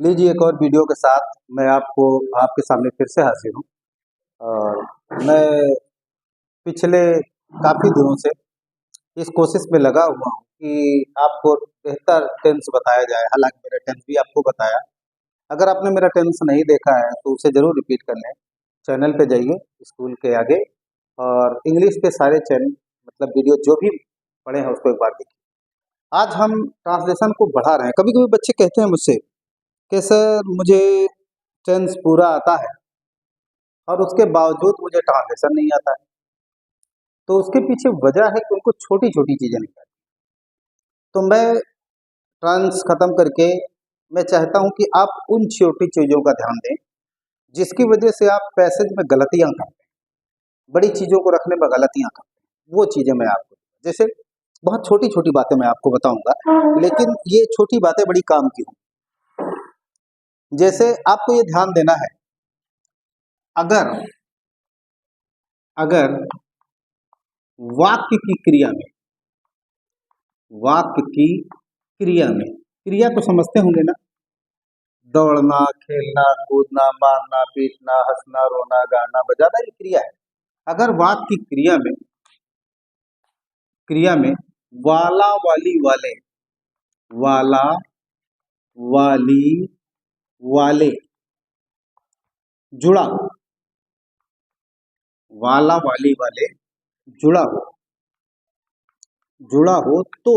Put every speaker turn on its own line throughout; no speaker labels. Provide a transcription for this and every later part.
लीजिए एक और वीडियो के साथ मैं आपके सामने फिर से हाजिर हूँ। और मैं पिछले काफ़ी दिनों से इस कोशिश में लगा हुआ हूँ कि आपको बेहतर टेंस बताया जाए। हालांकि मेरा टेंस भी आपको बताया। अगर आपने मेरा टेंस नहीं देखा है तो उसे ज़रूर रिपीट कर लें। चैनल पे जाइए स्कूल के आगे और इंग्लिश के सारे चैनल मतलब वीडियो जो भी पढ़े हैं उसको एक बार देखिए। आज हम ट्रांसलेशन को बढ़ा रहे हैं। कभी कभी बच्चे कहते हैं मुझसे कि सर मुझे टेंस पूरा आता है और उसके बावजूद मुझे ट्रांसलेशन नहीं आता है। तो उसके पीछे वजह है कि उनको छोटी छोटी चीज़ें नहीं आती। तो मैं ट्रांस खत्म करके मैं चाहता हूं कि आप उन छोटी चीज़ों का ध्यान दें जिसकी वजह से आप पैसेज में गलतियां करते हैं, बड़ी चीज़ों को रखने में गलतियां करते हैं। वो चीज़ें मैं आपको जैसे बहुत छोटी छोटी बातें मैं आपको बताऊंगा, लेकिन ये छोटी बातें बड़ी काम की हों। जैसे आपको ये ध्यान देना है, अगर अगर वाक्य की क्रिया में वाक्य की क्रिया को समझते होंगे ना। दौड़ना, खेलना, कूदना, मारना, पीटना, हंसना, रोना, गाना, बजाना, ये क्रिया है। अगर वाक्य की क्रिया में वाला वाली वाले वाला वाली वाले जुड़ा हो, वाला वाली वाले जुड़ा हो तो,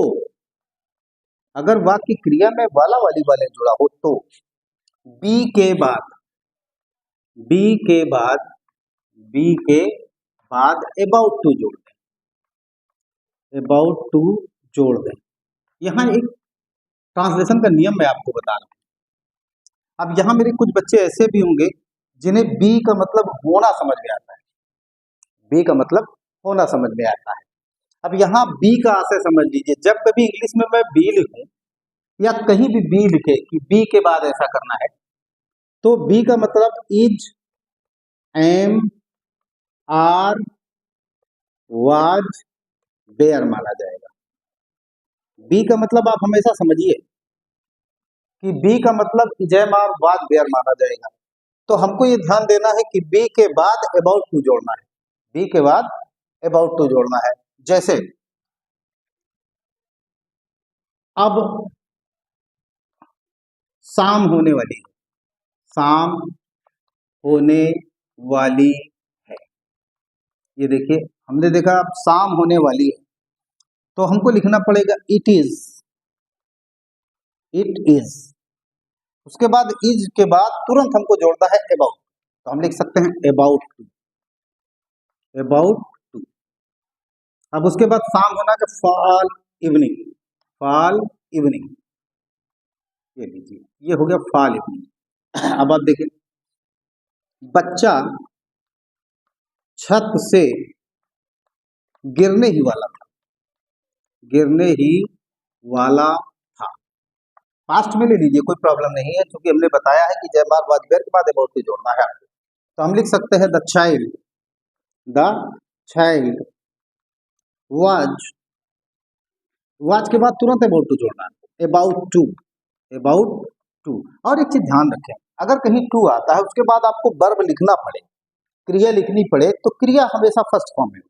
अगर वाक्य क्रिया में वाला वाली वाले जुड़ा हो तो बी के बाद बी के बाद बी के बाद अबाउट टू जोड़ दें। अबाउट टू जोड़ दें। यहाँ एक ट्रांसलेशन का नियम मैं आपको बता रहा हूँ। अब यहाँ मेरे कुछ बच्चे ऐसे भी होंगे जिन्हें बी का मतलब होना समझ में आता है। बी का मतलब होना समझ में आता है। अब यहाँ बी का आशय समझ लीजिए। जब कभी इंग्लिश में मैं बी लिखूं या कहीं भी बी लिखे कि बी के बाद ऐसा करना है, तो बी का मतलब is, am, are, was, were माना जाएगा। बी का मतलब आप हमेशा समझिए कि बी का मतलब इजैम और वाज बेयर माना जाएगा। तो हमको ये ध्यान देना है कि बी के बाद अबाउट टू जोड़ना है। बी के बाद अबाउट टू जोड़ना है। जैसे अब शाम होने वाली है, शाम होने वाली है। ये देखिए, हमने देखा अब शाम होने वाली है तो हमको लिखना पड़ेगा इट इज। It is. उसके बाद इज के बाद तुरंत हमको जोड़ना है अबाउट। तो हम लिख सकते हैं अबाउट टू। About to. अब उसके बाद शाम होना है फॉल इवनिंग। Fall evening. ये लीजिए, ये हो गया फॉल इवनिंग। अब आप देखिए, बच्चा छत से गिरने ही वाला था। गिरने ही वाला था। पास्ट में ले लीजिए, कोई प्रॉब्लम नहीं है, क्योंकि हमने बताया है कि जय बार वाज वेयर के बाद अबाउट टू जोड़ना है आपको। तो हम लिख सकते हैं द चाइल्ड वाज। वाज के बाद तुरंत अबाउट टू जोड़ना है। About to. About to. और एक चीज ध्यान रखें, अगर कहीं टू आता है उसके बाद आपको वर्ब लिखना पड़े, क्रिया लिखनी पड़े, तो क्रिया हमेशा फर्स्ट फॉर्म में,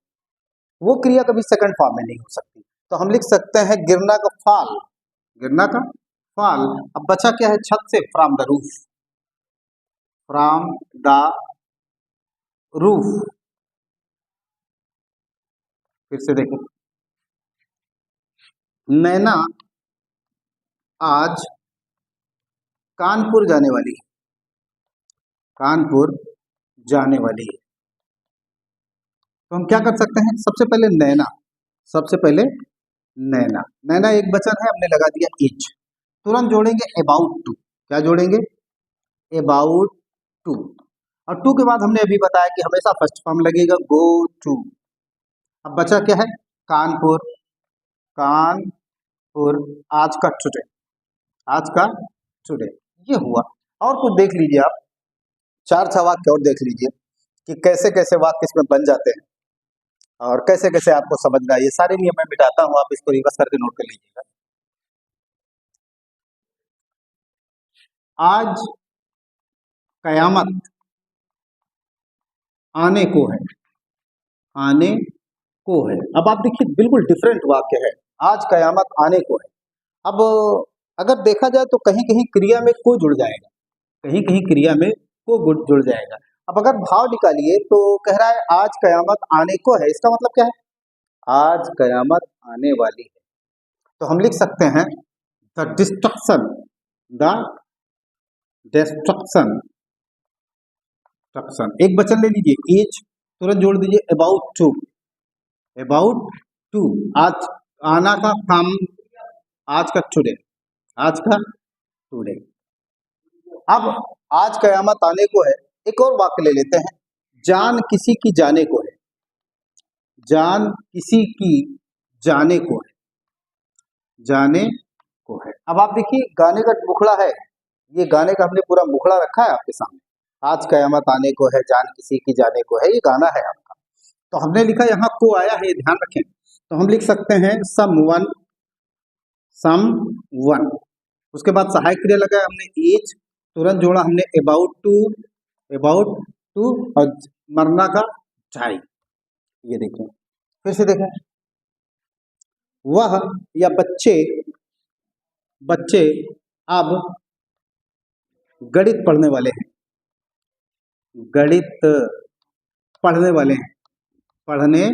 वो क्रिया कभी सेकंड फॉर्म में नहीं हो सकती। तो हम लिख सकते हैं गिरना का फॉल। गिरना का फॉल। अब बचा क्या है छत से, from the roof. From the roof. फिर से देखो, नैना आज कानपुर जाने वाली है। कानपुर जाने वाली है। तो हम क्या कर सकते हैं, सबसे पहले नैना। सबसे पहले नैना। नैना एक वचन है, हमने लगा दिया इज। तुरंत जोड़ेंगे अबाउट टू। क्या जोड़ेंगे? About to. और टू के बाद हमने अभी बताया कि हमेशा फर्स्ट फॉर्म लगेगा, गो टू। अब बचा क्या है? कानपुर। कानपुर। आज का टुडे। आज का टुडे। ये हुआ। और कुछ देख लीजिए आप, चार छह वाक्य और देख लीजिए कि कैसे कैसे वाक्य इसमें बन जाते हैं और कैसे कैसे आपको समझना है। ये सारे नियम मैं मिटाता हूँ, आप इसको रिवर्स करके नोट कर लीजिएगा। आज कयामत आने को है, आने को है। अब आप देखिए बिल्कुल डिफरेंट वाक्य है, आज कयामत आने को है। अब अगर देखा जाए तो कहीं कहीं क्रिया में को जुड़ जाएगा, कहीं कहीं क्रिया में को जुड़ जाएगा। अब अगर भाव निकालिए तो कह रहा है आज कयामत आने को है, इसका मतलब क्या है? आज कयामत आने वाली है। तो हम लिख सकते हैं द डिस्ट्रक्शन, द डिस्ट्रक्शन। एक वचन ले लीजिए एज, तुरंत जोड़ दीजिए अबाउट टू, अबाउट टू। आज आना का काम, आज का टुडे, आज का टुडे। अब आज कयामत आने को है, एक और वाक्य ले लेते हैं, जान किसी की जाने को है, जान किसी की जाने को है, जाने को है। अब आप देखिए गाने का मुखड़ा है, ये गाने का हमने पूरा मुखड़ा रखा है आपके सामने, आज कयामत आने को है, जान किसी की जाने को है, ये गाना है आपका। तो हमने लिखा यहाँ को आया है, ध्यान रखें। तो हम लिख सकते हैं समवन, समवन। उसके बाद सहायक क्रिया लगाया हमने एज, तुरंत जोड़ा हमने अबाउट टू, अबाउट टू, और मरना का टाइम। ये देखें, फिर से देखें, वह या बच्चे, बच्चे अब गणित पढ़ने वाले हैं, गणित पढ़ने वाले हैं, पढ़ने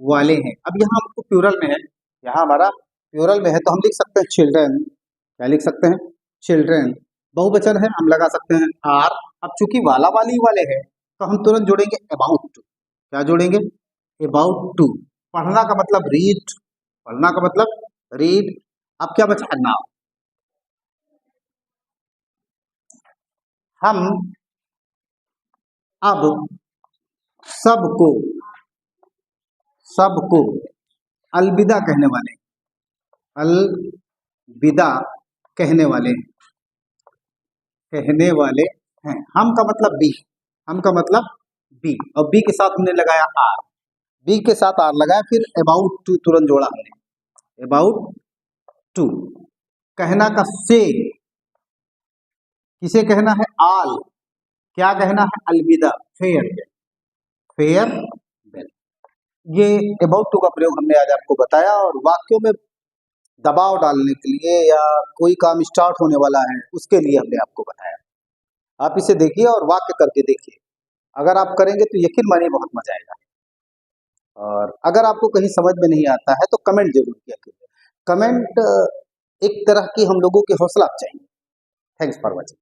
वाले हैं। अब यहाँ हमको प्लूरल में है, यहाँ हमारा प्लूरल में है, तो हम लिख सकते हैं चिल्ड्रन। क्या लिख सकते हैं? चिल्ड्रन। बहुवचन है, हम लगा सकते हैं आर। अब चूंकि वाला वाली वाले हैं तो हम तुरंत जोड़ेंगे अबाउट टू। क्या जोड़ेंगे? About to. पढ़ना का मतलब रीड, पढ़ना का मतलब रीड। अब क्या बचा है? नाउ। हम अब सबको, सबको अलविदा कहने वाले, अलविदा कहने वाले, कहने वाले हैं। हम का मतलब बी, हम का मतलब बी, और बी के साथ हमने लगाया आर, बी के साथ आर लगाया, फिर अबाउट टू तुरंत जोड़ा हमने, अबाउट टू। कहना का से, किसे कहना है? आल। क्या कहना है? अलविदा, फेयर, फेयर वेल। ये अबाउट टू का प्रयोग हमने आज आपको बताया, और वाक्यों में दबाव डालने के लिए या कोई काम स्टार्ट होने वाला है उसके लिए हमने आपको बताया। आप इसे देखिए और वाक्य करके देखिए, अगर आप करेंगे तो यकीन मानिए बहुत मजा आएगा। और अगर आपको कहीं समझ में नहीं आता है तो कमेंट जरूर किया कीजिए। कमेंट एक तरह की हम लोगों की हौसला अफजाई है। Thanks for watching.